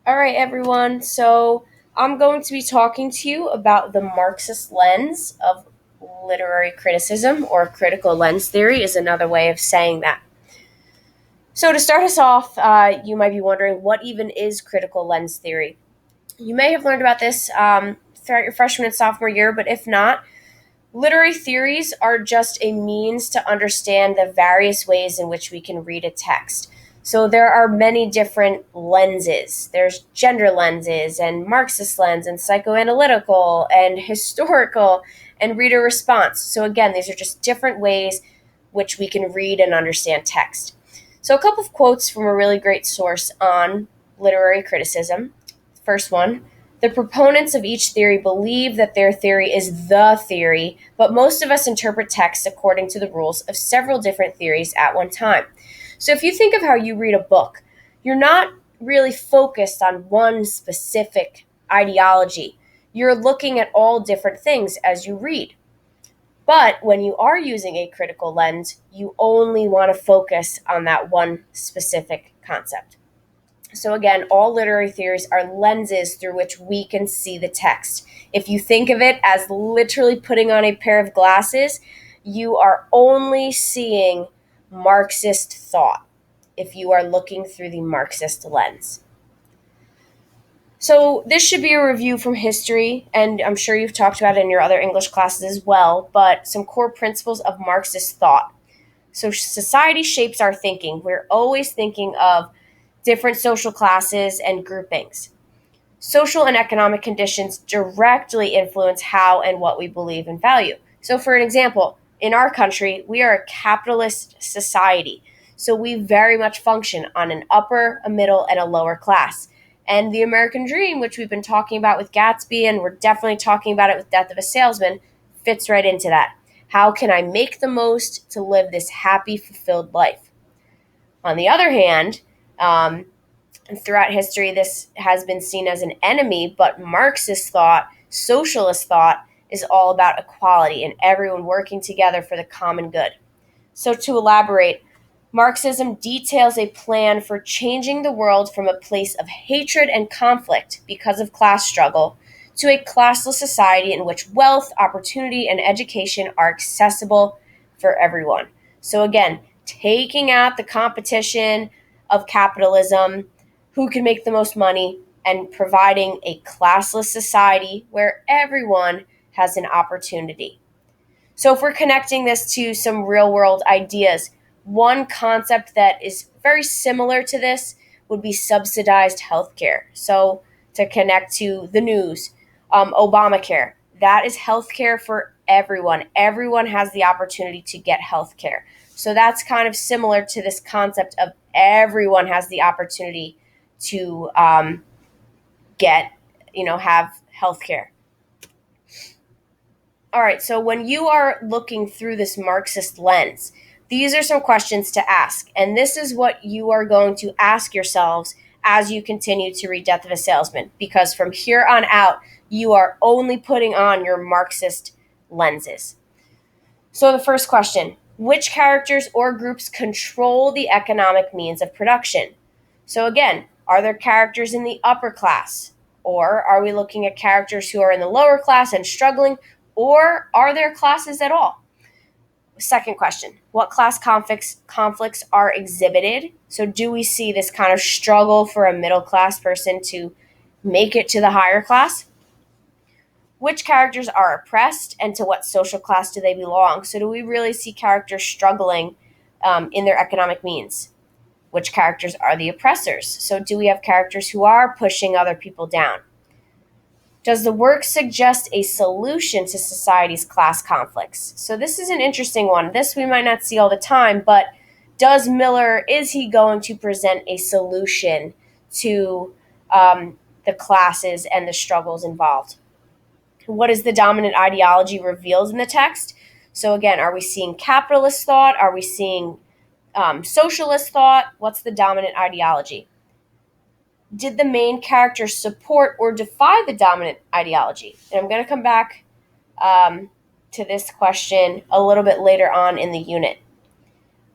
All right, everyone. So I'm going to be talking to you about the Marxist lens of literary criticism, or critical lens theory is another way of saying that. So, to start us off, you might be wondering what even is critical lens theory? You may have learned about this throughout your freshman and sophomore year, but if not, literary theories are just a means to understand the various ways in which we can read a text. So there are many different lenses. There's gender lenses and Marxist lens and psychoanalytical and historical and reader response. So again, these are just different ways which we can read and understand text. So a couple of quotes from a really great source on literary criticism. First one: the proponents of each theory believe that their theory is the theory, but most of us interpret text according to the rules of several different theories at one time. So if you think of how you read a book, you're not really focused on one specific ideology. You're looking at all different things as you read. But when you are using a critical lens, you only want to focus on that one specific concept. So, again, all literary theories are lenses through which we can see the text. If you think of it as literally putting on a pair of glasses, you are only seeing Marxist thought if you are looking through the Marxist lens. So, this should be a review from history, and I'm sure you've talked about it in your other English classes as well, but some core principles of Marxist thought. So, society shapes our thinking. We're always thinking of different social classes and groupings. Social and economic conditions directly influence how and what we believe and value. So, for an example, in our country, we are a capitalist society. So, we very much function on an upper, a middle, and a lower class. And the American dream, which we've been talking about with Gatsby, and we're definitely talking about it with Death of a Salesman, fits right into that. How can I make the most to live this happy, fulfilled life? On the other hand, and throughout history, this has been seen as an enemy, but Marxist thought, socialist thought, is all about equality and everyone working together for the common good. So, to elaborate, Marxism details a plan for changing the world from a place of hatred and conflict because of class struggle to a classless society in which wealth, opportunity, and education are accessible for everyone. So, again, taking out the competition of capitalism, who can make the most money, and providing a classless society where everyone has an opportunity. So, if we're connecting this to some real world ideas, one concept that is very similar to this would be subsidized healthcare. So, to connect to the news, Obamacare, that is healthcare for everyone. Everyone has the opportunity to get healthcare. So, that's kind of similar to this concept of everyone has the opportunity to get, have healthcare. All right, so when you are looking through this Marxist lens, these are some questions to ask. And this is what you are going to ask yourselves as you continue to read Death of a Salesman, because from here on out, you are only putting on your Marxist lenses. So, the first question: which characters or groups control the economic means of production? So, again, are there characters in the upper class? Or are we looking at characters who are in the lower class and struggling? Or are there classes at all? Second question: what class conflicts are exhibited? So, do we see this kind of struggle for a middle class person to make it to the higher class? Which characters are oppressed, and to what social class do they belong? So, do we really see characters struggling in their economic means? Which characters are the oppressors? So, do we have characters who are pushing other people down? Does the work suggest a solution to society's class conflicts? So, this is an interesting one. This we might not see all the time, but is he going to present a solution to the classes and the struggles involved? What is the dominant ideology revealed in the text? So, again, are we seeing capitalist thought? Are we seeing socialist thought? What's the dominant ideology? Did the main character support or defy the dominant ideology? And I'm going to come back to this question a little bit later on in the unit.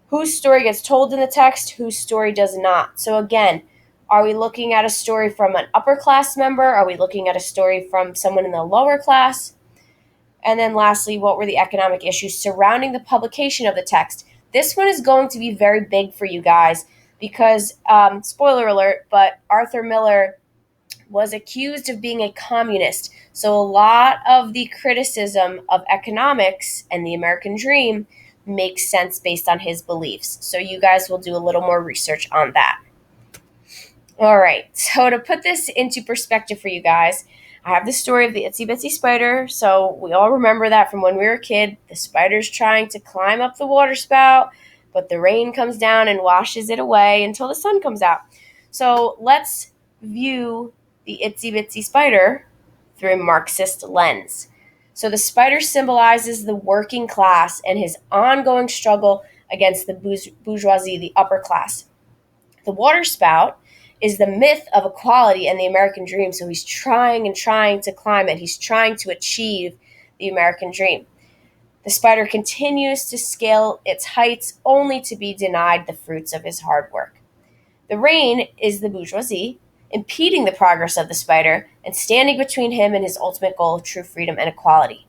Whose story gets told in the text, whose story does not? So, again, Are we looking at a story from an upper class member? Are we looking at a story from someone in the lower class? And then lastly, what were the economic issues surrounding the publication of the text? This one is going to be very big for you guys because, spoiler alert, but Arthur Miller was accused of being a communist. So a lot of the criticism of economics and the American dream makes sense based on his beliefs. So you guys will do a little more research on that. All right, so to put this into perspective for you guys, I have the story of the itsy bitsy spider. So we all remember that from when we were a kid. The spider's trying to climb up the water spout, but the rain comes down and washes it away until the sun comes out. So let's view the itsy bitsy spider through a Marxist lens. So the spider symbolizes the working class and his ongoing struggle against the bourgeoisie, the upper class. The water spout is the myth of equality and the American dream. So he's trying and trying to climb it. He's trying to achieve the American dream. The spider continues to scale its heights only to be denied the fruits of his hard work. The rain is the bourgeoisie, impeding the progress of the spider and standing between him and his ultimate goal of true freedom and equality.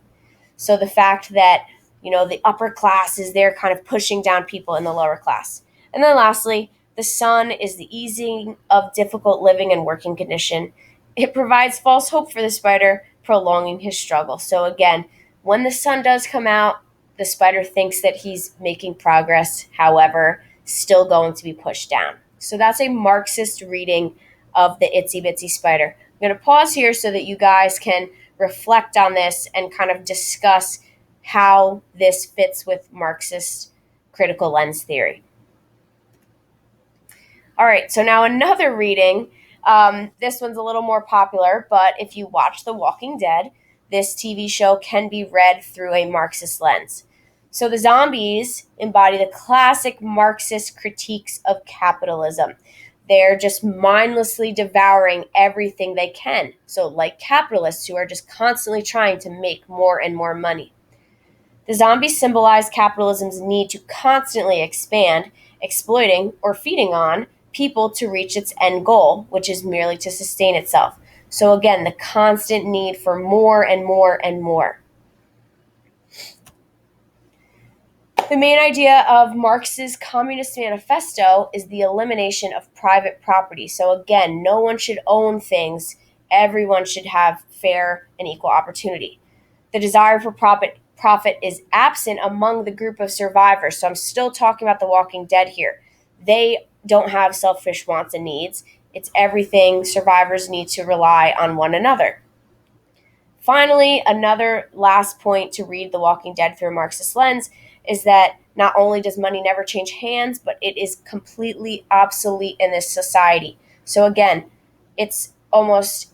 So the fact that, the upper class is there kind of pushing down people in the lower class. And then lastly, the sun is the easing of difficult living and working condition. It provides false hope for the spider, prolonging his struggle. So again, when the sun does come out, the spider thinks that he's making progress, however, still going to be pushed down. So that's a Marxist reading of the itsy bitsy spider. I'm going to pause here so that you guys can reflect on this and kind of discuss how this fits with Marxist critical lens theory. All right, so now another reading. This one's a little more popular, but if you watch The Walking Dead, this TV show can be read through a Marxist lens. So the zombies embody the classic Marxist critiques of capitalism. They're just mindlessly devouring everything they can. So like capitalists who are just constantly trying to make more and more money. The zombies symbolize capitalism's need to constantly expand, exploiting or feeding on people to reach its end goal, which is merely to sustain itself. So again, the constant need for more and more and more. The main idea of Marx's Communist Manifesto is the elimination of private property. So again, no one should own things. Everyone should have fair and equal opportunity. The desire for profit is absent among the group of survivors. So I'm still talking about The Walking Dead here. They don't have selfish wants and needs. It's everything. Survivors need to rely on one another. Finally, another last point to read The Walking Dead through a Marxist lens is that not only does money never change hands, but it is completely obsolete in this society. So again, it's almost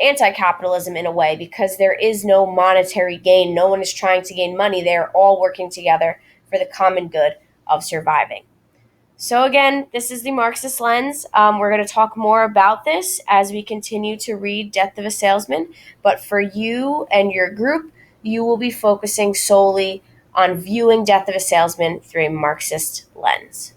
anti-capitalism in a way because there is no monetary gain. No one is trying to gain money. They're all working together for the common good of surviving. So again, this is the Marxist lens. We're going to talk more about this as we continue to read Death of a Salesman. But for you and your group, you will be focusing solely on viewing Death of a Salesman through a Marxist lens.